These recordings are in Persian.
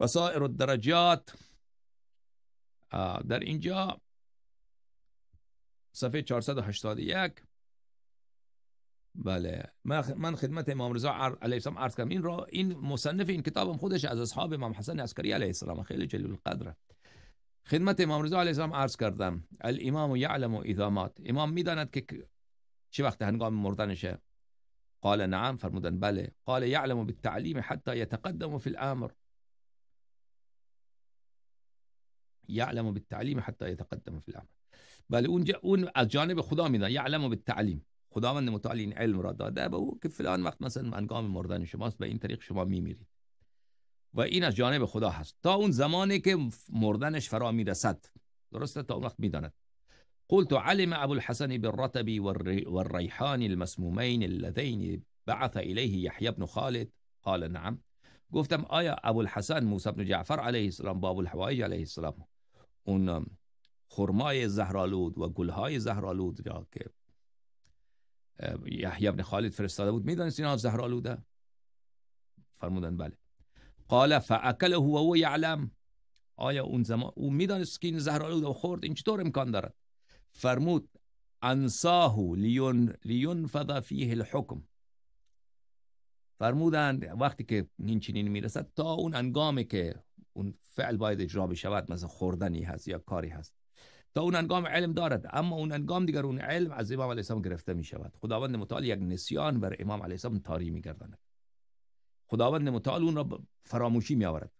و سایر الدرجات. در اینجا صفحه 481. بله، من خدمت امام رضا علیه السلام عرض کردم. این مصنف این کتابم خودش از اصحاب امام حسن عسکری علیه السلام، خیلی جلیل القدره. خدمت امام رضا علیه السلام عرض کردم الامام یعلم اذا مات، امام میداند که چه وقت هنگام مردنشه. قال نعم، فرمودن بله. قال یعلم بالتعلیم حتی یتقدم فی الامر، یعلم بالتعلیم حتی یتقدم فی الامر. بله، اون از جانب خدا میدان. یعلم بالتعلیم، خداوند متعال این علم را داده به او که فلان وقت مثلا هنگام مردن شماست، به این طریق شما میمیرید و این از جانب خدا هست تا اون زمانی که مردنش فرا میرسد. درسته؟ تا اون وقت میداند. قلت علم ابو الحسن بالرطب والريحان المسمومين اللذين بعث الیه یحیی بن خالد؟ قال نعم. گفتم آیا ابو الحسن موسی بن جعفر علیه السلام با ابو الحوایج علیه السلام اون خرمای زهرآلود و گلهای زهرآلود را که یحیی بن خالد فرستاده بود میدانست اینا زهرآلوده؟ فرمودن بله. قال فاکله و هو یعلم، آیا اون زمان او میدانست که این زهرآلوده و خورد؟ این چطور امکان دارد؟ فرمود انساه لینفذ فیه الحکم. فرمودند وقتی که این چنین میرسد تا اون انگامی که اون فعل باید اجرا بشود، مثلا خوردنی هست یا کاری هست، تا اون انگام علم دارد، اما اون انگام دیگر اون علم از امام علیه السلام گرفته می شود. خداوند متعال یک نسیان بر امام علیه السلام طاری می گرداند. خداوند متعال اون را فراموشی می آورد.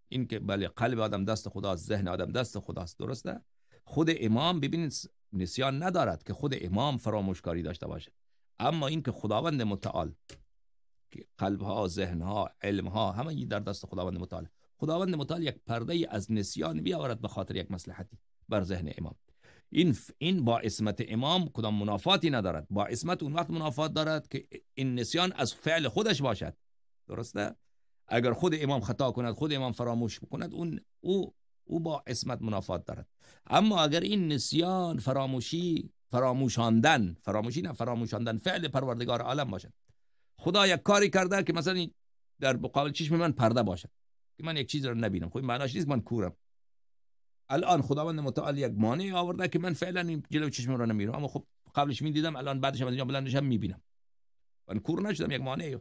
این که بله قلب آدم دست خداست، ذهن آدم دست خداست، درسته؟ خود امام ببینید نسیان ندارد که خود امام فراموشکاری داشته باشد، اما این که خداوند متعال که قلبها، ذهنها، علمها همه در دست خداوند متعال، خداوند متعال یک پرده از نسیان بیاورد به خاطر یک مصلحتی بر ذهن امام. این با عصمت امام کدام منافاتی ندارد. با عصمت اون وقت منافات دارد که این نسیان از فعل خودش باشد، درسته؟ اگر خود امام خطا کند، خود امام فراموش بکند، او با عصمت منافات دارد. اما اگر این نسیان فراموشاندن فعل پروردگار عالم باشد، خدا یک کاری کرده که مثلا در مقابل چشم من پرده باشد که من یک چیز رو نبینم، خب معناش نیست من کورم. الان خداوند متعال یک مانع آورده که من فعلا جلو چشم رو نمیبینم، اما خب قبلش میدیدم، الان بعدش از اینجا بلندش هم میبینم، من کور نشدم. یک مانع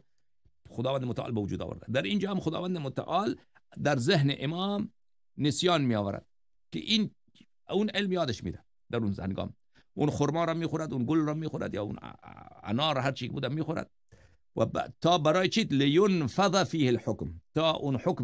خداوند متعال به وجود آورده. در اینجا هم خداوند متعال در ذهن امام نسیان می آورد که اون علم یادش میده. در اون هنگام اون خرما را میخورد، اون گل را میخورد، یا اون انار هر چی بوده میخورد، و تا برای چی؟ لینفذ فیه الحکم، تا اون حکم